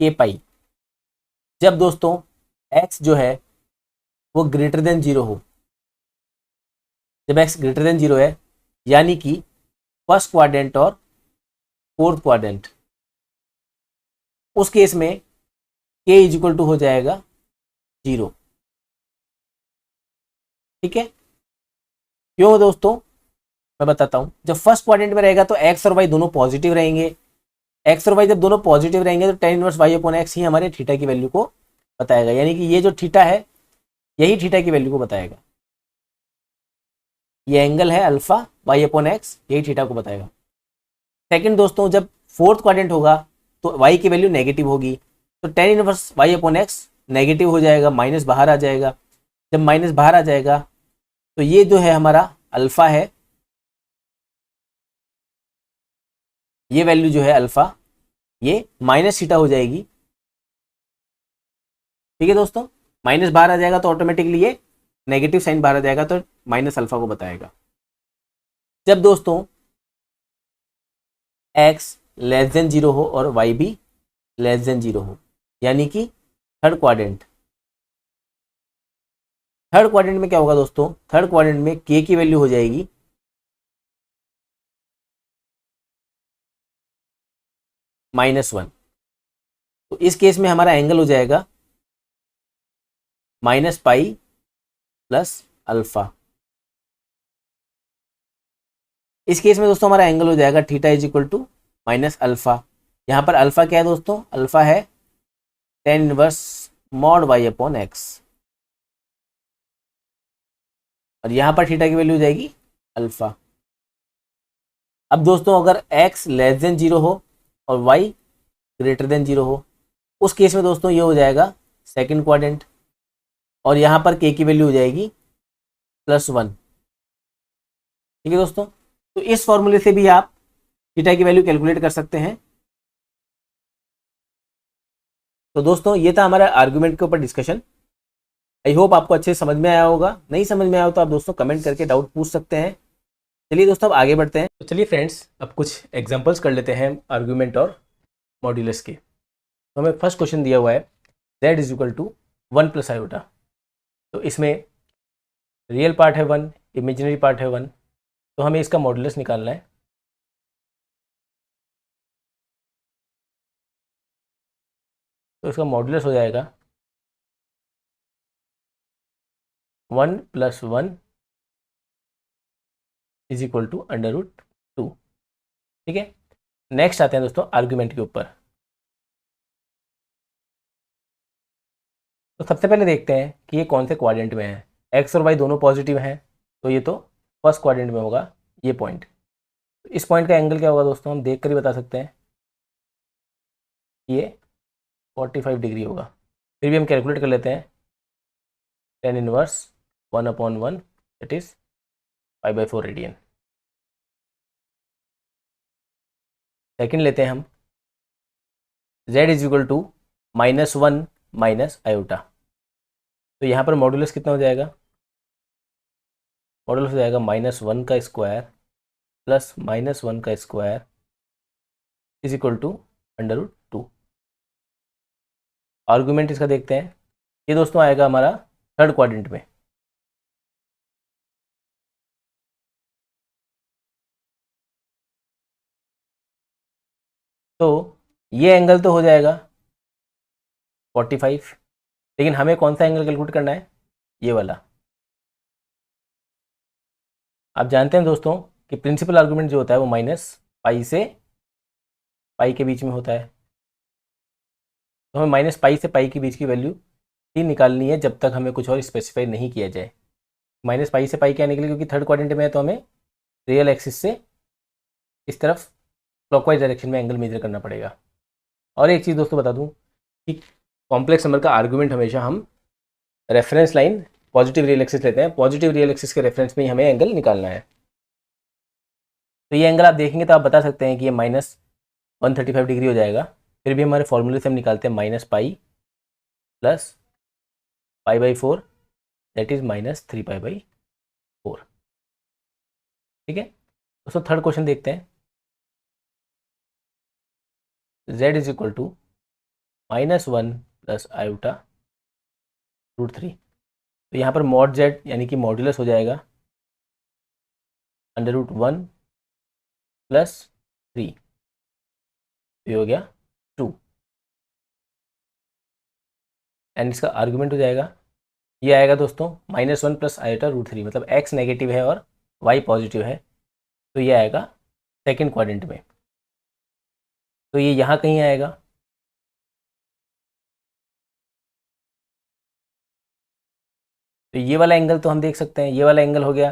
के पाई, जब दोस्तों x जो है वो ग्रेटर देन 0 हो। जब x ग्रेटर देन 0 है यानी कि फर्स्ट क्वाड्रेंट और फोर्थ क्वाड्रेंट, उस केस में के इज इक्वल टू हो जाएगा 0। ठीक है, क्यों दोस्तों, मैं बताता हूं। जब फर्स्ट क्वाड्रेंट में रहेगा तो एक्स और वाई दोनों पॉजिटिव रहेंगे। एक्स और वाई जब दोनों पॉजिटिव रहेंगे तो tan inverse y upon x ही हमारे थीटा की वैल्यू को बताएगा, यानी कि ये जो थीटा है यही थीटा की वैल्यू को बताएगा। ये एंगल है अल्फा वाई अपॉन एक्स, यही थीटा को बताएगा। सेकंड दोस्तों, जब फोर्थ क्वाड्रेंट होगा तो वाई की वैल्यू नेगेटिव होगी, तो tan inverse y upon x negative हो जाएगा, माइनस बाहर आ जाएगा। जब माइनस बाहर आ जाएगा तो ये जो है हमारा अल्फा है, ये वैल्यू जो है अल्फा, ये माइनस थीटा हो जाएगी। ठीक है दोस्तों, माइनस बाहर आ जाएगा तो ऑटोमेटिकली ये नेगेटिव साइन बाहर आ जाएगा, तो माइनस अल्फा को बताएगा। जब दोस्तों x लेस देन 0 हो और y भी लेस देन 0 हो, यानी कि थर्ड क्वाड्रेंट। थर्ड क्वाड्रेंट में क्या होगा दोस्तों, थर्ड क्वाड्रेंट में k की वैल्यू हो जाएगी -1। तो इस केस में हमारा एंगल हो जाएगा -पाई प्लस अल्फा। इस केस में दोस्तों हमारा एंगल हो जाएगा theta is equal to minus alpha. यहाँ पर अल्फा क्या है दोस्तों, अल्फा है tan inverse mod y upon x, और यहाँ पर थीटा की वैल्यू हो जाएगी अल्फा। अब दोस्तों अगर x लेस देन 0 हो और y ग्रेटर देन 0 हो, उस केस में दोस्तों ये हो जाएगा सेकंड क्वाड्रेंट, और यहाँ पर k की वैल्यू हो जाएगी +1। ठीक है दोस्तों, तो इस फॉर्मूले से भी आप थीटा की वैल्यू कैलकुलेट कर सकते हैं। तो दोस्तों ये था हमारा आर्गुमेंट के ऊपर डिस्कशन। आई होप आपको अच्छे से समझ में आया होगा। नहीं समझ में आया हो तो आप दोस्तों कमेंट करके डाउट पूछ सकते हैं। चलिए दोस्तों अब आगे बढ़ते हैं। तो चलिए फ्रेंड्स, अब कुछ एग्जांपल्स कर लेते हैं आर्गुमेंट और मॉड्यूलस के। तो हमें फर्स्ट क्वेश्चन दिया हुआ है z is equal to 1 plus iota. तो इसमें रियल पार्ट है 1, इमेजिनरी पार्ट है 1, तो हमें इसका मॉड्यूलस निकालना है। तो इसका मॉड्यूलस हो जाएगा 1 + 1 इज इक्वल टू √2। ठीक है, नेक्स्ट आते हैं दोस्तों आर्ग्यूमेंट के ऊपर। तो सबसे पहले देखते हैं कि ये कौन से क्वाड्रेंट में है। एक्स और वाई दोनों पॉजिटिव हैं, तो ये तो फर्स्ट क्वाड्रेंट में होगा ये पॉइंट। तो इस पॉइंट का एंगल क्या होगा दोस्तों, हम देख कर ही बता सकते हैं, ये 45 डिग्री होगा। फिर भी हम कैलकुलेट कर लेते हैं, tan inverse 1/1 that is 5/4 radian. Second लेते हैं हम, z is equal to -1 minus iota. तो यहाँ पर मॉडुलस कितना हो जाएगा, मॉडुलस हो जाएगा -1 का स्क्वायर प्लस -1 का square is equal to √2। Argument इसका देखते हैं, ये दोस्तों आएगा हमारा थर्ड क्वाड्रेंट में। तो ये एंगल तो हो जाएगा 45, लेकिन हमें कौन सा एंगल कैलकुलेट करना है, ये वाला। आप जानते हैं दोस्तों कि प्रिंसिपल आर्गुमेंट जो होता है वो -पाई से पाई के बीच में होता है। तो हमें -पाई से पाई के बीच की वैल्यू ही निकालनी है जब तक हमें कुछ और स्पेसिफाई नहीं किया जाए। -पाई से पाई क्या निकले, क्योंकि थर्ड क्वाड्रेंट में है तो हमें रियल एक्सिस से इस तरफ क्लॉकवाइज डायरेक्शन में एंगल मेजर करना पड़ेगा। और एक चीज़ दोस्तों बता दूं कि कॉम्प्लेक्स नंबर का आर्गुमेंट हमेशा हम reference line positive real axis लेते हैं, पॉजिटिव रियल एक्सिस के रेफरेंस में ही हमें एंगल निकालना है। तो ये एंगल आप देखेंगे तो आप बता सकते हैं कि ये -135 डिग्री हो जाएगा। फिर भी हमारे फॉर्मूले से हम निकालते हैं -पाई प्लस π/4 दैट इज -3π/4। ठीक है दोस्तों, थर्ड क्वेश्चन देखते हैं। z is equal to -1 plus iota √3। तो यहाँ पर मॉड z यानी कि मॉड्यूलस हो जाएगा √1 प्लस 3, ये हो गया 2। एंड इसका आर्गूमेंट हो जाएगा, ये आएगा दोस्तों -1 प्लस आयोटा रूट 3, मतलब x नेगेटिव है और y पॉजिटिव है, तो ये आएगा सेकेंड क्वाड्रेंट में, तो ये यहाँ कहीं आएगा। तो ये वाला एंगल तो हम देख सकते हैं, ये वाला एंगल हो गया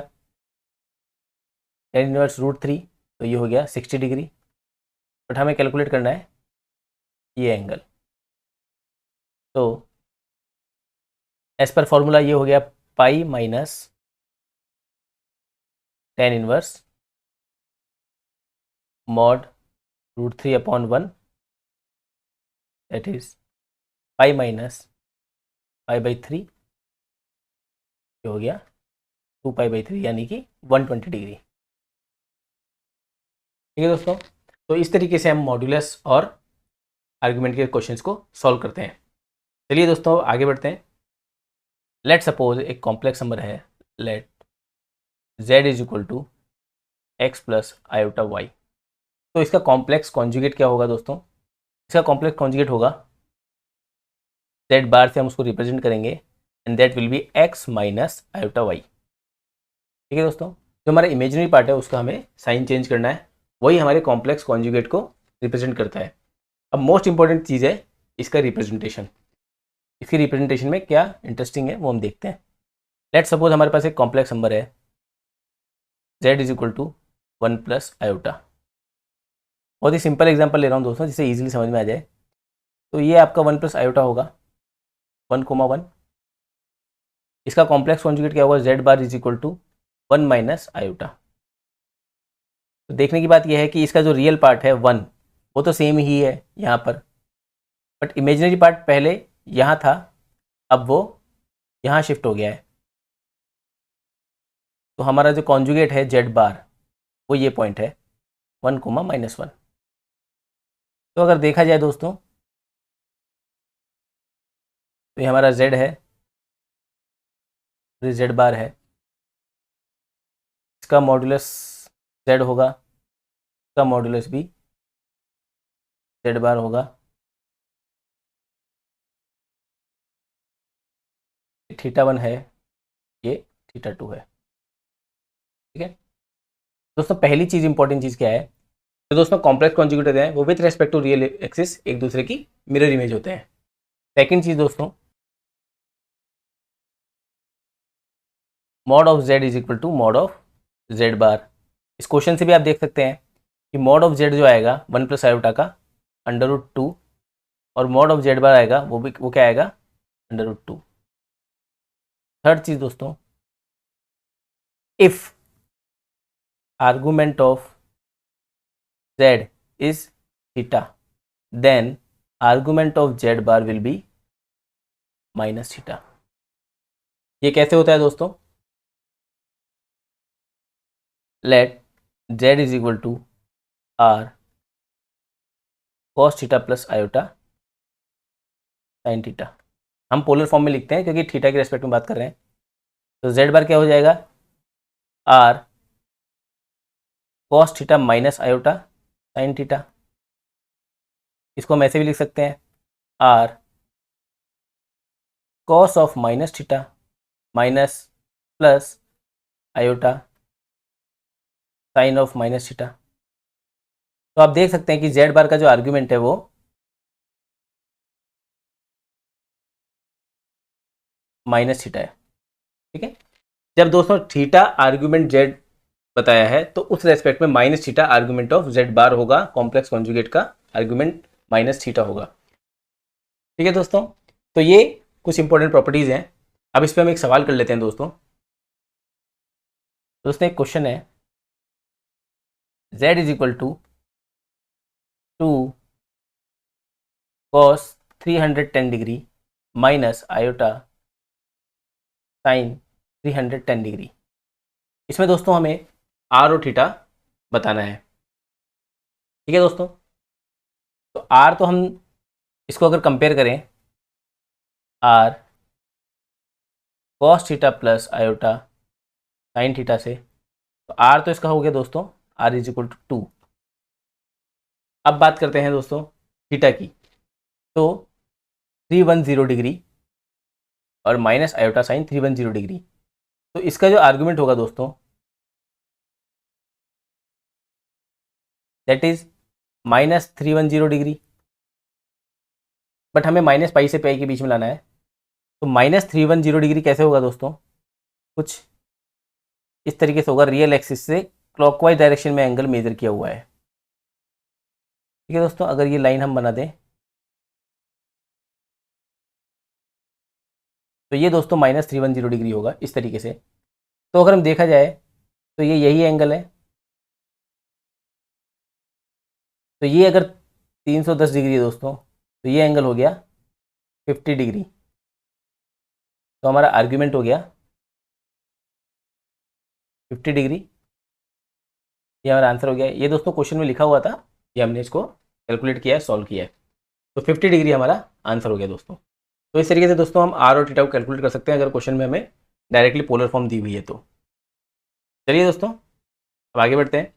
tan इनवर्स रूट 3, तो ये हो गया 60 डिग्री, बट हमें कैलकुलेट करना है ये एंगल। तो एज पर फॉर्मूला ये हो गया pi minus tan inverse mod root 3 upon 1, that is pi minus pi by 3, ये हो गया 2 पाई बाई 3, यानी कि 120 डिग्री। ठीक है दोस्तों, तो इस तरीके से हम मॉड्यूलस और आर्गुमेंट के क्वेश्चंस को सॉल्व करते हैं। चलिए दोस्तों आगे बढ़ते हैं। लेट सपोज एक कॉम्प्लेक्स नंबर है, let z is equal to x plus iota y. तो इसका कॉम्प्लेक्स कॉन्जुगेट क्या होगा दोस्तों? इसका कॉम्प्लेक्स कॉन्जुगेट होगा z बार से हम उसको रिप्रेजेंट करेंगे and that will be x minus iota y. ठीक है दोस्तों, जो हमारा इमेजिनरी पार्ट है उसका हमें साइन चेंज करना है, वही हमारे कॉम्प्लेक्स कॉन्जुगेट को रिप्रेजेंट करता है। अब मोस्ट इंपॉर्टेंट चीज़ है इसका रिप्रेजेंटेशन। इसकी रिप्रेजेंटेशन में क्या इंटरेस्टिंग है वो हम देखते हैं। लेट सपोज हमारे पास एक कॉम्प्लेक्स नंबर है z is equal to 1 plus iota. बहुत ही सिंपल एग्जांपल ले रहा हूँ दोस्तों जिससे इजीली समझ में आ जाए। तो ये आपका 1 प्लस आयोटा होगा, 1,1। इसका कॉम्प्लेक्स कॉन्जुगेट क्या होगा? z bar is equal to 1 minus iota. तो देखने की बात यह है कि इसका जो रियल पार्ट है 1, वो तो सेम ही है यहाँ पर, बट इमेजिनरी पार्ट पहले यहाँ था, अब वो यहाँ शिफ्ट हो गया है। तो हमारा जो कॉन्जुगेट है z बार वो ये पॉइंट है 1, -1। तो अगर देखा जाए दोस्तों तो ये हमारा z है, ये z बार है, इसका मॉड्यूलस z होगा, इसका मॉड्यूलस भी z बार होगा। θ1 है, ये θ2 है। ठीक है दोस्तों, पहली चीज़ इंपॉर्टेंट चीज़ क्या है? तो दोस्तों कॉम्प्लेक्स कॉन्जुगेट होते हैं वो with respect to real axis एक दूसरे की मिरर इमेज होते हैं। सेकंड चीज़ दोस्तों, mod of z is equal to mod of z bar. इस क्वेश्चन से भी आप देख सकते हैं कि मॉड ऑफ z जो आएगा 1 प्लस आयोटा का √2, और मॉड ऑफ z बार आएगा वो क्या आएगा? √2। थर्ड चीज़ दोस्तों, if argument of z is theta, then argument of z bar will be minus theta। ये कैसे होता है दोस्तों? let z is equal to r cos theta plus iota sin theta. हम पोलर फॉर्म में लिखते हैं क्योंकि थीटा के रेस्पेक्ट में बात कर रहे हैं। तो z बार क्या हो जाएगा? r cos theta minus iota sin theta. इसको हम ऐसे भी लिख सकते हैं r cos of minus theta minus plus iota sine of minus theta. तो आप देख सकते हैं कि z बार का जो आर्ग्यूमेंट है वो माइनस थीटा है। ठीक है, जब दोस्तों थीटा आर्ग्यूमेंट z बताया है तो उस रेस्पेक्ट में minus theta argument of z बार होगा, कॉम्प्लेक्स कॉन्जुगेट का आर्ग्यूमेंट माइनस थीटा होगा। ठीक है दोस्तों, तो ये कुछ इंपॉर्टेंट प्रॉपर्टीज हैं। अब इस पर हम एक सवाल कर लेते हैं दोस्तों। एक क्वेश्चन है z is equal to 2 cos 310 degree minus iota sine 310 degree. इसमें दोस्तों हमें r और थीटा बताना है। ठीक है दोस्तों, तो r तो हम इसको अगर कंपेयर करें r cos theta plus iota sine theta से, तो r तो इसका हो गया दोस्तों r इज इक्वल टू 2। अब बात करते हैं दोस्तों थीटा की। तो 310 डिग्री और माइनस आयोटा साइन 310 डिग्री। तो इसका जो आर्गुमेंट होगा दोस्तों that is minus 310 degree, but हमें माइनस पाई से पाई के बीच में लाना है। तो माइनस 310 डिग्री कैसे होगा दोस्तों, कुछ इस तरीके से होगा, रियल एक्सिस से क्लॉकवाइज डायरेक्शन में एंगल मेजर किया हुआ है। ठीक है दोस्तों, अगर ये लाइन हम बना दें तो ये दोस्तों माइनस 310 डिग्री होगा इस तरीके से। तो अगर हम देखा जाए तो ये यही एंगल है, तो ये अगर 310 डिग्री है दोस्तों तो ये एंगल हो गया 50 डिग्री। तो हमारा आर्ग्यूमेंट हो गया 50 डिग्री, ये हमारा आंसर हो गया। ये दोस्तों क्वेश्चन में लिखा हुआ था, ये हमने इसको कैलकुलेट किया है, सॉल्व किया है। तो 50 डिग्री हमारा आंसर हो गया दोस्तों। तो इस तरीके से दोस्तों हम आर और थीटा को कैलकुलेट कर सकते हैं अगर क्वेश्चन में हमें डायरेक्टली पोलर फॉर्म दी हुई है तो। चलिए दोस्तों अब आगे बढ़ते हैं,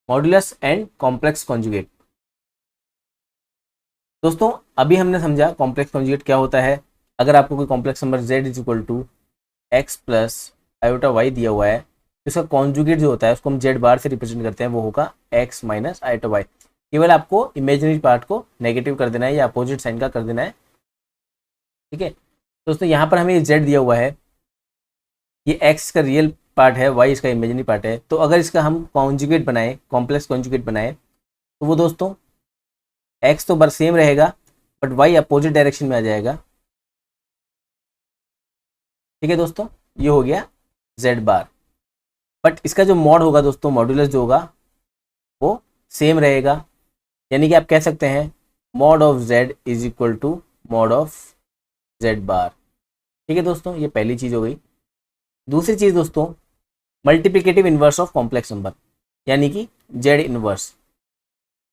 मॉड्यूलस एंड कॉम्प्लेक्स कॉन्जुगेट। दोस्तों अभी हमने समझा कॉम्प्लेक्स कॉन्जुगेट क्या होता है। अगर आपको कोई complex number z is equal to x plus iota y दिया हुआ है तो इसका कॉन्जुगेट जो होता है उसको हम z बार से रिप्रेजेंट करते हैं, वो होगा x माइनस आयोटा वाई। केवल आपको इमेजिनरी पार्ट को नेगेटिव कर देना है या अपोजिट साइन का कर देना है। ठीक है दोस्तों, यहाँ पर हमें z दिया हुआ है, ये x का रियल पार्ट है, y इसका इमेजिनरी पार्ट है। तो अगर इसका हम कॉन्जुगेट बनाए, कॉम्प्लेक्स कॉन्जुगेट बनाए, तो वो दोस्तों x तो बर सेम रहेगा बट y अपोजिट डायरेक्शन में आ जाएगा। ठीक है दोस्तों, ये हो गया z बार, बट इसका जो मॉड होगा दोस्तों, मॉड्यूलस जो होगा वो सेम रहेगा। यानी कि आप कह सकते हैं mod of z is equal to mod of z bar. ठीक है दोस्तों, ये पहली चीज़ हो गई। दूसरी चीज़ दोस्तों, multiplicative inverse of complex number, यानी कि z इन्वर्स।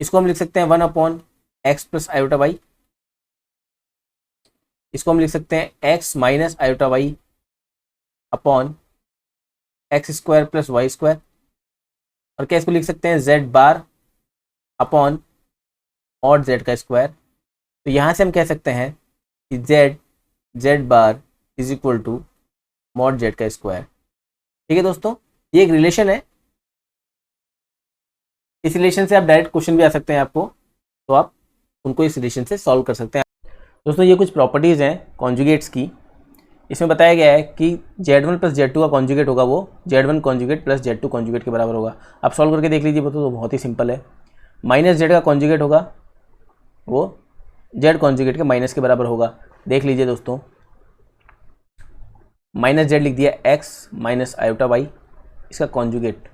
इसको हम लिख सकते हैं 1 upon x plus iota y. इसको हम लिख सकते हैं x minus iota y upon x square plus y square. और क्या इसको लिख सकते हैं z bar upon mod z का स्क्वायर। तो यहाँ से हम कह सकते हैं कि z bar is equal to mod z का स्क्वायर। ठीक है दोस्तों, ये एक रिलेशन है, इस रिलेशन से आप डायरेक्ट क्वेश्चन भी आ सकते हैं आपको, तो आप उनको इस रिलेशन से सॉल्व कर सकते हैं। दोस्तों ये कुछ प्रॉपर्टीज़ हैं कॉन्जुगेट्स की। इसमें बताया गया है कि z1 प्लस z2 का कॉन्जुगेट होगा वो z1 conjugate plus z2 conjugate के बराबर होगा। आप सॉल्व करके देख लीजिए, तो बहुत ही सिंपल है। माइनस z का कॉन्जुगेट होगा वो z कॉन्जुगेट के माइनस के बराबर होगा। देख लीजिए दोस्तों, माइनस z लिख दिया x माइनस आयोटा वाई, इसका कॉन्जुगेट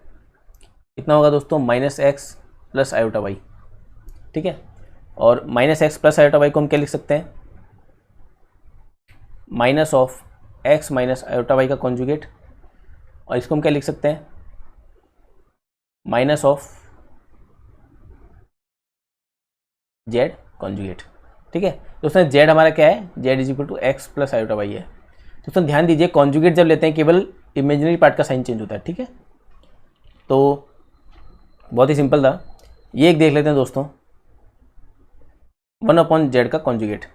कितना होगा दोस्तों, minus x plus iota y. ठीक है, और minus x plus iota y को हम क्या लिख सकते हैं, minus of x minus iota y का कॉन्जुगेट। और इसको हम क्या लिख सकते हैं, माइनस ऑफ z कॉन्जुगेट। ठीक है दोस्तों, z हमारा क्या है, z is equal to x plus iota y है। दोस्तों ध्यान दीजिए, कॉन्जुगेट जब लेते हैं केवल इमेजिनरी पार्ट का साइन चेंज होता है। ठीक है, तो बहुत ही सिंपल था। ये एक देख लेते हैं दोस्तों, 1 अपॉन z का कॉन्जुगेट।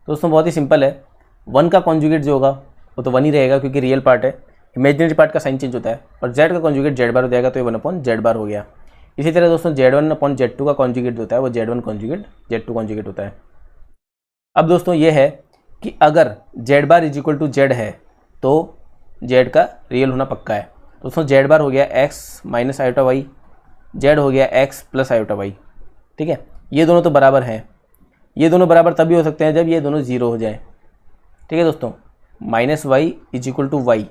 दोस्तों बहुत ही सिंपल है, 1 का कॉन्जुगेट जो होगा वो तो 1 ही रहेगा क्योंकि रियल पार्ट है, इमेजिनरी पार्ट का साइन चेंज होता है। और z का कॉन्जुगेट z बार हो जाएगा, तो ये 1 अपॉन z बार हो गया। इसी तरह दोस्तों z1 अपॉन z2 का कॉन्जुगेट होता है वो z1 कॉन्जुगेट z2 कॉन्जुगेट होता है। अब दोस्तों ये है कि अगर z bar is equal to z है तो z का रियल होना पक्का है। दोस्तों z बार हो गया x minus iota y, z हो गया x प्लस आयोटा वाई। ठीक है, ये दोनों तो बराबर हैं, ये दोनों बराबर तभी हो सकते हैं जब ये दोनों जीरो हो जाए। ठीक है दोस्तों, minus y is equal to y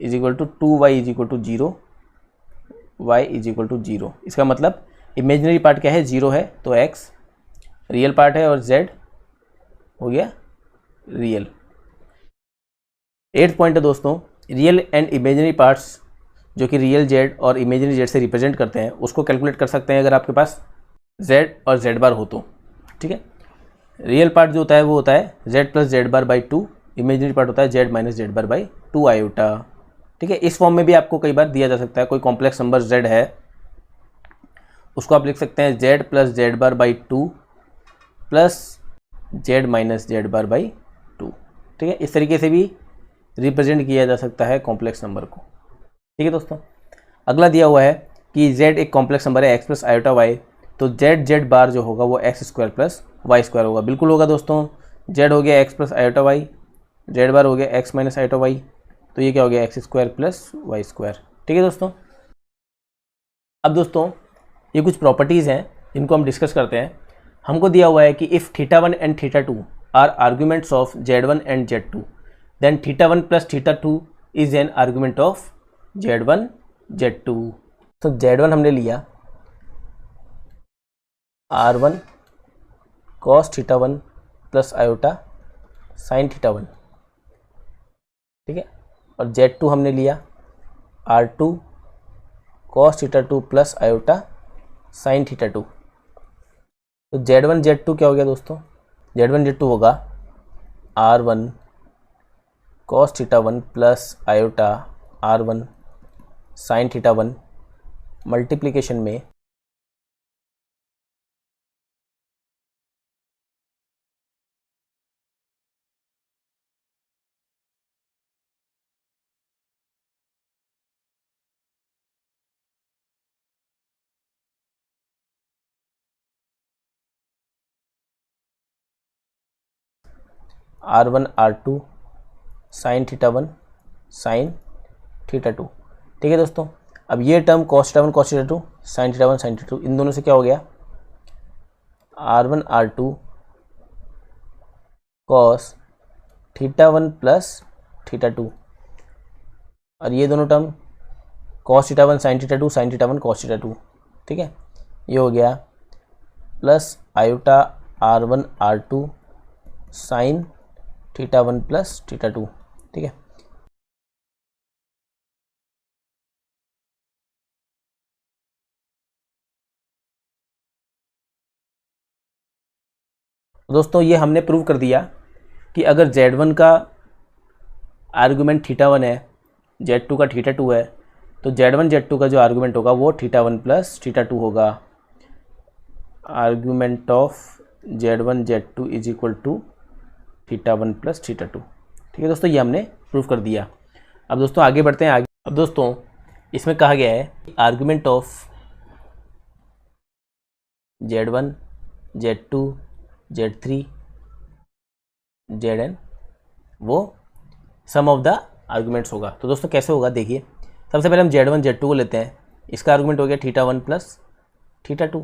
is equal to 2y is equal to zero, y is equal to zero. इसका मतलब इमेजिनरी पार्ट क्या है, जीरो है, तो x रियल पार्ट है और z हो गया रियल। 8th पॉइंट है दोस्तों, रियल एंड इमेजिनरी पार्ट्स जो कि रियल z और इमेजिनरी z से रिप्रेजेंट करते हैं उसको कैलकुलेट कर सकते हैं अगर आपके पास z और z बार हो तो। ठीक है, रियल पार्ट जो होता है वो होता है z plus Z bar by 2, imaginary part होता है z minus Z bar by 2 iota. ठीक है, इस फॉर्म में भी आपको कई बार दिया जा सकता है, कोई कॉम्प्लेक्स नंबर z है उसको आप लिख सकते हैं z plus Z bar by 2 plus z minus Z bar by 2। ठीक है, इस तरीके से भी रिप्रेजेंट किया जा सकता है कॉम्प्लेक्स नंबर को। ठीक है दोस्तों, अगला दिया हुआ है कि z एक कॉम्प्लेक्स नंबर है x प्लस आयोटा वाई, तो z बार जो होगा वो x square plus y square होगा। बिल्कुल होगा दोस्तों, z हो गया x plus iota y, z bar हो गया x माइनस आयोटा वाई, तो ये क्या हो गया x square plus y square. ठीक है दोस्तों, अब दोस्तों ये कुछ प्रॉपर्टीज़ हैं जिनको हम डिस्कस करते हैं। हमको दिया हुआ है कि if θ1 and θ2 are arguments of z1 and z2, then θ1 plus θ2 is an argument of z1 z2। तो z1 हमने लिया r1 cos θ1 plus iota sine θ1, ठीक है, और z2 हमने लिया r2 cos θ2 plus iota sine θ2। तो z1 z2 क्या हो गया दोस्तों, z1 z2 होगा r1 cos θ1 plus iota r1 sine θ1 multiplication में r1 r2 साइन θ1 साइन θ2। ठीक है दोस्तों, अब ये term cos θ1 cos θ2 sine θ1 sine θ2, इन दोनों से क्या हो गया r1 r2 cos θ1 प्लस θ2, और ये दोनों term cos θ1 sine θ2 sine θ1 cos θ2। ठीक है, ये हो गया plus iota r1 r2 sign θ1 plus θ2। ठीक है, दोस्तों ये हमने प्रूव कर दिया कि अगर z1 का आर्गूमेंट θ1 है, z2 का θ2 है, तो z1 z2 का जो आर्गूमेंट होगा वो θ1 प्लस θ2 होगा। Argument of z1 z2 is equal to θ1 plus θ2। ठीक है दोस्तों, ये हमने प्रूव कर दिया। अब दोस्तों आगे बढ़ते हैं। आगे अब दोस्तों इसमें कहा गया है argument of z1 z2 z3 zn वो सम ऑफ द आर्गूमेंट्स होगा। तो दोस्तों कैसे होगा देखिए, सबसे पहले हम z1 z2 को लेते हैं, इसका आर्गूमेंट हो गया θ1 प्लस θ2।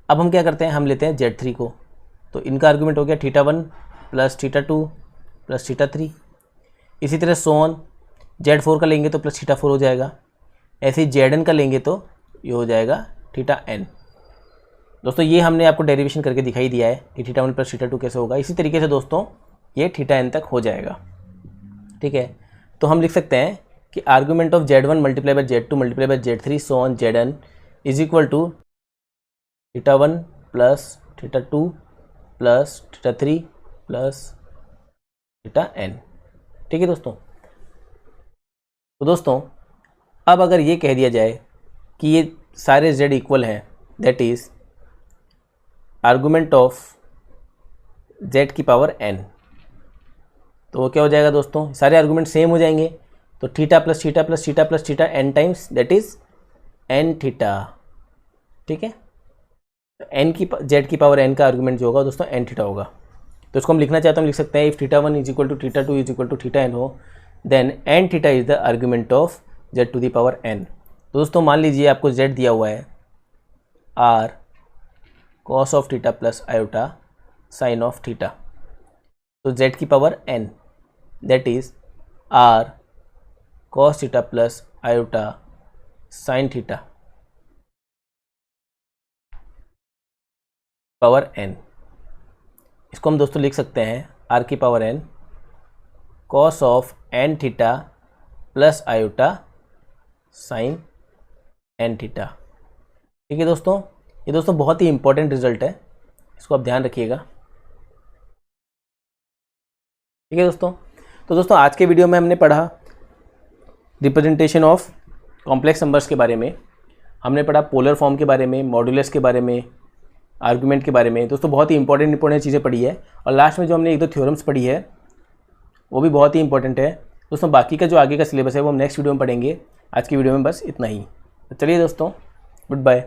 अब हम क्या करते हैं, हम लेते हैं z3 को, तो इनका आर्गूमेंट हो गया θ1 प्लस θ2 प्लस θ3। इसी तरह सोन z4 का लेंगे तो प्लस θ4 हो जाएगा, ऐसे ही zn का लेंगे तो ये हो जाएगा θn। दोस्तों ये हमने आपको डेरिवेशन करके दिखाई दिया है कि θ1 प्लस θ2 कैसे होगा। इसी तरीके से दोस्तों ये θn तक हो जाएगा। ठीक है, तो हम लिख सकते हैं कि argument of z1 multiply by z2 multiply by z3 so on zn is equal to θ1 plus θ2 plus θ3 plus θn। ठीक है दोस्तों, तो दोस्तों अब अगर ये कह दिया जाए कि ये सारे z इक्वल हैं, that is argument of z की पावर n, तो वो क्या हो जाएगा दोस्तों, सारे आर्गूमेंट सेम हो जाएंगे, तो theta plus theta plus theta plus theta n times that is n theta. ठीक है, तो n की z की पावर n का आर्गूमेंट जो होगा दोस्तों n थीटा होगा। तो इसको हम लिखना चाहते हैं, हम लिख सकते हैं if θ1 is equal to θ2 is equal to θn हो, then n theta is the argument of z to the power n। तो दोस्तों मान लीजिए आपको z दिया हुआ है r cos of theta plus iota sine of theta, तो z की power n that is r cos theta plus iota sine theta power n। इसको हम दोस्तों लिख सकते हैं r की power n cos of n theta plus iota sine n theta. ठीक है दोस्तों, ये दोस्तों बहुत ही इंपॉर्टेंट रिजल्ट है, इसको आप ध्यान रखिएगा। ठीक है दोस्तों, तो दोस्तों आज के वीडियो में हमने पढ़ा रिप्रेजेंटेशन ऑफ कॉम्प्लेक्स नंबर्स के बारे में, हमने पढ़ा पोलर फॉर्म के बारे में, मॉड्यूलस के बारे में, आर्गुमेंट के बारे में। दोस्तों बहुत ही इंपॉर्टेंट चीज़ें पढ़ी है, और लास्ट में जो हमने एक दो थ्योरम्स पढ़ी है वो भी बहुत ही इंपॉर्टेंट है दोस्तों। बाकी का जो आगे का सिलेबस है वो हम नेक्स्ट वीडियो में पढ़ेंगे। आज की वीडियो में बस इतना ही। तो चलिए दोस्तों, गुड बाय।